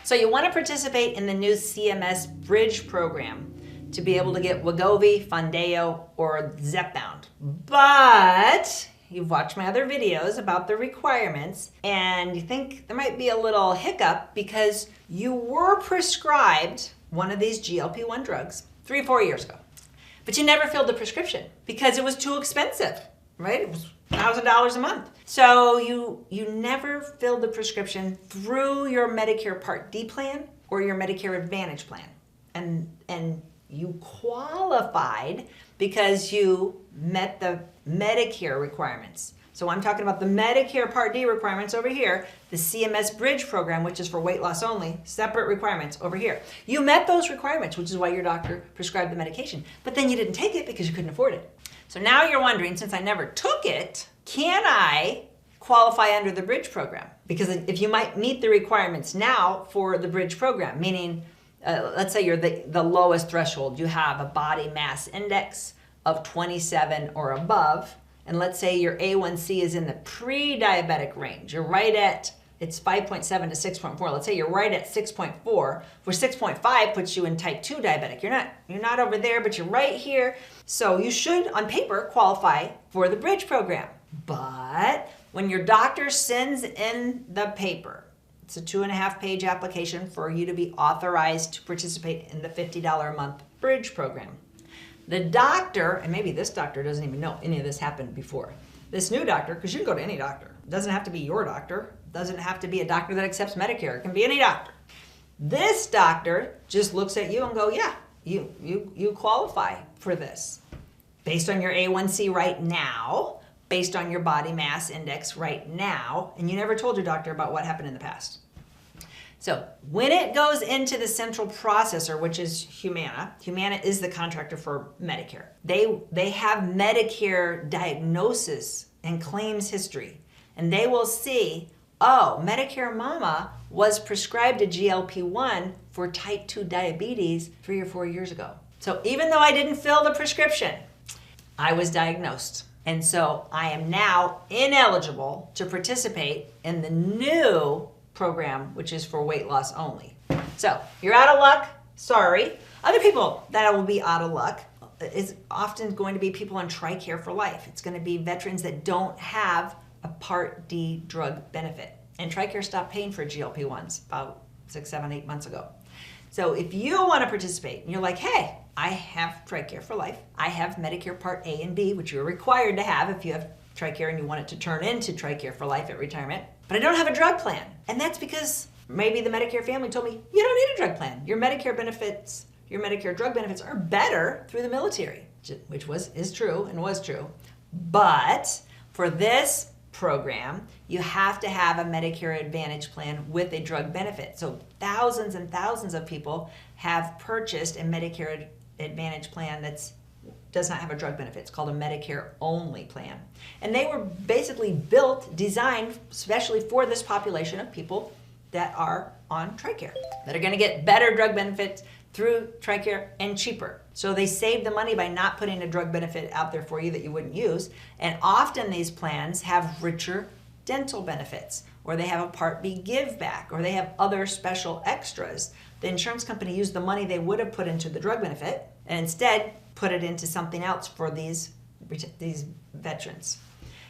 So you want to participate in the new CMS Bridge program to be able to get Wegovy, Foundayo, or Zepbound. But you've watched my other videos about the requirements and you think there might be a little hiccup because you were prescribed one of these GLP-1 drugs 3 or 4 years ago, but you never filled the prescription because it was too expensive, right? It was $1,000 a month. So you never filled the prescription through your Medicare Part D plan or your Medicare Advantage plan. And you qualified because you met the Medicare requirements. So I'm talking about the Medicare Part D requirements over here, the CMS Bridge program, which is for weight loss only, separate requirements over here. You met those requirements, which is why your doctor prescribed the medication, but then you didn't take it because you couldn't afford it. So now you're wondering, since I never took it, can I qualify under the Bridge program? Because if you might meet the requirements now for the Bridge program, meaning let's say you're the lowest threshold, you have a body mass index of 27 or above, and let's say your A1C is in the pre-diabetic range. You're right at, it's 5.7 to 6.4. Let's say you're right at 6.4, where 6.5 puts you in type 2 diabetic. You're not over there, but you're right here. So you should, on paper, qualify for the Bridge program. But when your doctor sends in the paper, it's a 2.5-page application for you to be authorized to participate in the $50 a month Bridge program. The doctor, and maybe this doctor doesn't even know any of this happened before. This new doctor, because you can go to any doctor. It doesn't have to be your doctor. It doesn't have to be a doctor that accepts Medicare. It can be any doctor. This doctor just looks at you and go, yeah, you qualify for this. Based on your A1C right now, based on your body mass index right now, and you never told your doctor about what happened in the past. So when it goes into the central processor, which is Humana is the contractor for Medicare. They have Medicare diagnosis and claims history, and they will see, oh, Medicare Mama was prescribed a GLP-1 for type 2 diabetes 3 or 4 years ago. So even though I didn't fill the prescription, I was diagnosed. And so I am now ineligible to participate in the new program, which is for weight loss only. So you're out of luck, sorry. Other people that will be out of luck is often going to be people on Tricare for life. It's going to be veterans that don't have a Part D drug benefit. And Tricare stopped paying for GLP-1s about 6, 7, 8 months ago. So if you want to participate and you're like, hey, I have Tricare for life, I have Medicare Part A and B, which you're required to have if you have Tricare and you want it to turn into Tricare for life at retirement, but I don't have a drug plan. And that's because maybe the Medicare family told me, you don't need a drug plan. Your Medicare benefits, your Medicare drug benefits are better through the military, which is true and was true. But for this program, you have to have a Medicare Advantage plan with a drug benefit. So thousands and thousands of people have purchased a Medicare Advantage plan that does not have a drug benefit. It's called a Medicare only plan. And they were basically designed especially for this population of people that are on Tricare, that are gonna get better drug benefits through Tricare and cheaper. So they save the money by not putting a drug benefit out there for you that you wouldn't use. And often these plans have richer dental benefits, or they have a Part B give back, or they have other special extras. The insurance company used the money they would have put into the drug benefit and instead put it into something else for these veterans.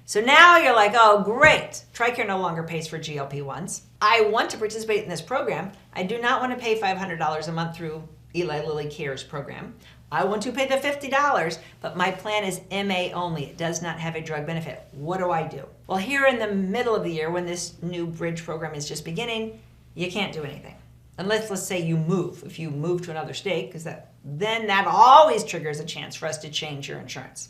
So now you're like, oh great, Tricare no longer pays for GLP-1s. I want to participate in this program. I do not want to pay $500 a month through Eli Lilly Cares program. I want to pay the $50, but my plan is MA only. It does not have a drug benefit. What do I do? Well, here in the middle of the year when this new Bridge program is just beginning, you can't do anything. Unless, let's say you move. If you move to another state, because then that always triggers a chance for us to change your insurance.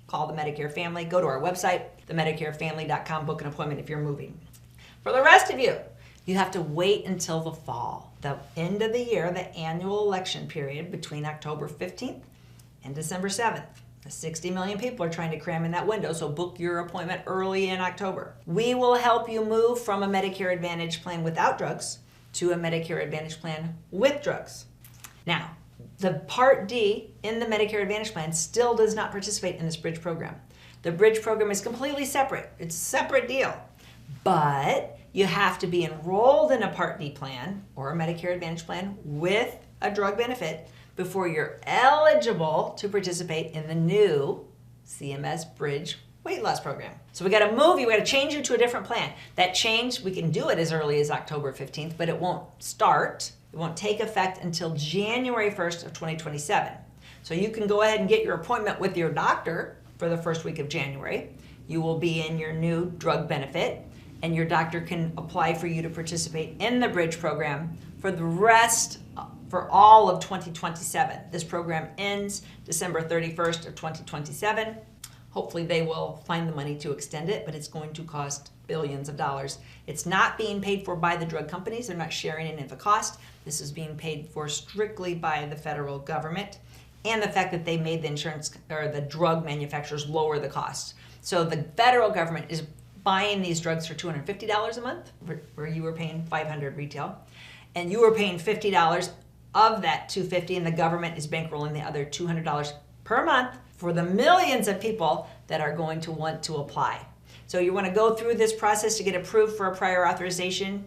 Call the Medicare family, go to our website, themedicarefamily.com, book an appointment if you're moving. For the rest of you, you have to wait until the fall, the end of the year, the annual election period between October 15th and December 7th. 60 million people are trying to cram in that window, so book your appointment early in October. We will help you move from a Medicare Advantage plan without drugs to a Medicare Advantage plan with drugs. Now, the Part D in the Medicare Advantage plan still does not participate in this Bridge program. The Bridge program is completely separate. It's a separate deal. But you have to be enrolled in a Part D plan or a Medicare Advantage plan with a drug benefit before you're eligible to participate in the new CMS Bridge weight loss program. So we got to move you, we got to change you to a different plan. That change, we can do it as early as October 15th, but it won't take effect until January 1st of 2027. So you can go ahead and get your appointment with your doctor for the first week of January. You will be in your new drug benefit, and your doctor can apply for you to participate in the Bridge program for all of 2027. This program ends December 31st of 2027. Hopefully they will find the money to extend it, but it's going to cost billions of dollars. It's not being paid for by the drug companies. They're not sharing any of the cost. This is being paid for strictly by the federal government, and the fact that they made the insurance or the drug manufacturers lower the cost. So the federal government is buying these drugs for $250 a month, where you were paying $500 retail, and you were paying $50 of that $250, and the government is bankrolling the other $200 per month for the millions of people that are going to want to apply. So you want to go through this process to get approved for a prior authorization,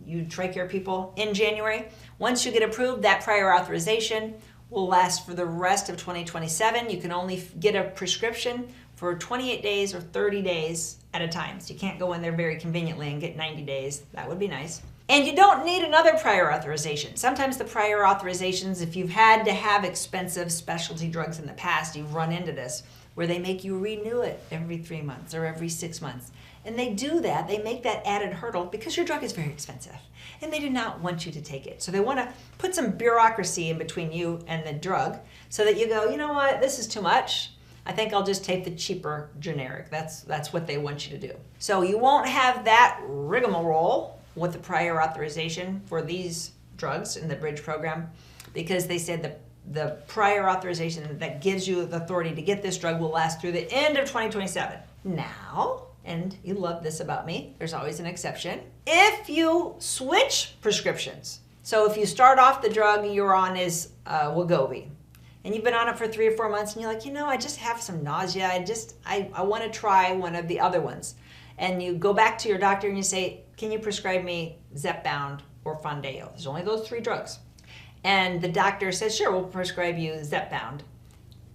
you Tricare people, in January. Once you get approved, that prior authorization will last for the rest of 2027. You can only get a prescription for 28 days or 30 days at a time. So you can't go in there very conveniently and get 90 days. That would be nice. And you don't need another prior authorization. Sometimes the prior authorizations, if you've had to have expensive specialty drugs in the past, you've run into this, where they make you renew it every 3 months or every 6 months. And they do that, they make that added hurdle because your drug is very expensive and they do not want you to take it. So they want to put some bureaucracy in between you and the drug so that you go, you know what, this is too much. I think I'll just take the cheaper generic. That's what they want you to do. So you won't have that rigmarole with the prior authorization for these drugs in the Bridge program, because they said the prior authorization that gives you the authority to get this drug will last through the end of 2027. Now, and you love this about me, there's always an exception. If you switch prescriptions, so if you start off the drug you're on is Wegovy, and you've been on it for 3 or 4 months, and you're like, you know, I just have some nausea, I want to try one of the other ones. And you go back to your doctor and you say, can you prescribe me Zepbound or Foundayo? There's only those 3 drugs. And the doctor says, sure, we'll prescribe you Zepbound.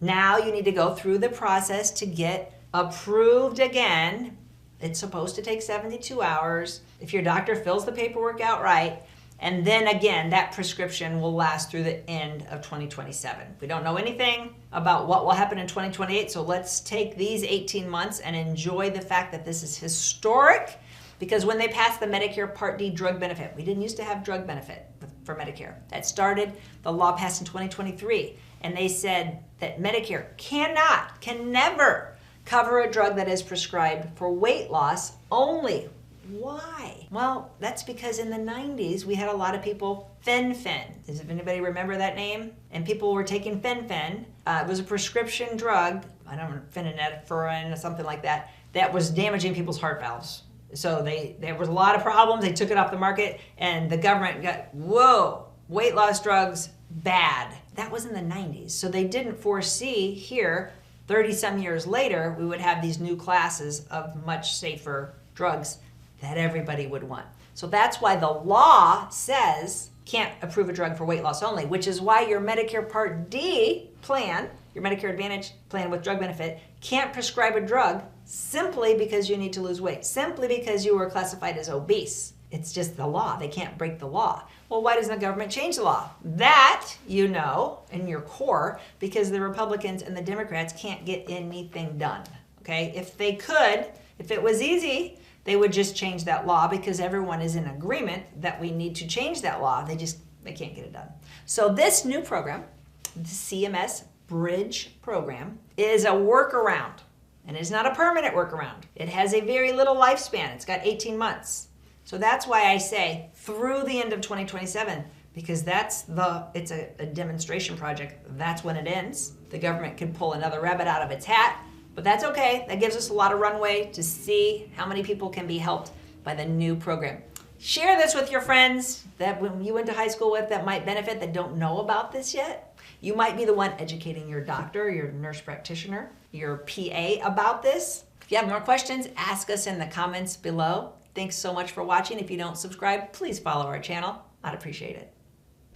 Now you need to go through the process to get approved again. It's supposed to take 72 hours. If your doctor fills the paperwork out right, and then again, that prescription will last through the end of 2027. We don't know anything about what will happen in 2028, so let's take these 18 months and enjoy the fact that this is historic, because when they passed the Medicare Part D drug benefit, we didn't used to have drug benefit for Medicare. That started, the law passed in 2023, and they said that Medicare can never cover a drug that is prescribed for weight loss only. Why? Well, that's because in the 90s, we had a lot of people fen-phen. Does anybody remember that name? And people were taking fen-phen. It was a prescription drug, I don't know, phenylephrine or something like that, that was damaging people's heart valves. So there was a lot of problems. They took it off the market, and the government got, whoa, weight loss drugs, bad. That was in the 90s. So they didn't foresee here, 30-some years later, we would have these new classes of much safer drugs that everybody would want. So that's why the law says can't approve a drug for weight loss only, which is why your Medicare Part D plan, your Medicare Advantage plan with drug benefit, can't prescribe a drug simply because you need to lose weight, simply because you were classified as obese. It's just the law. They can't break the law. Well, why doesn't the government change the law? That, you know, in your core, because the Republicans and the Democrats can't get anything done, okay? If they could, if it was easy, they would just change that law, because everyone is in agreement that we need to change that law. They can't get it done. So this new program, the CMS Bridge program, is a workaround, and it's not a permanent workaround. It has a very little lifespan. It's got 18 months. So that's why I say through the end of 2027, because it's a demonstration project. That's when it ends. The government can pull another rabbit out of its hat, but that's okay. That gives us a lot of runway to see how many people can be helped by the new program. Share this with your friends that when you went to high school with that might benefit, that don't know about this yet. You might be the one educating your doctor, your nurse practitioner, your PA about this. If you have more questions, ask us in the comments below. Thanks so much for watching. If you don't subscribe, please follow our channel. I'd appreciate it.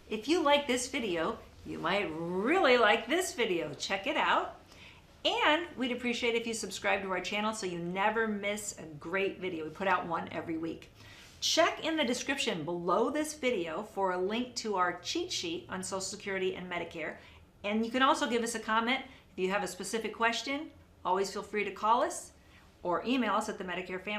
If you like this video, you might really like this video. Check it out. And we'd appreciate if you subscribe to our channel so you never miss a great video. We put out one every week. Check in the description below this video for a link to our cheat sheet on Social Security and Medicare. And you can also give us a comment if you have a specific question. Always feel free to call us or email us at the Medicare Family.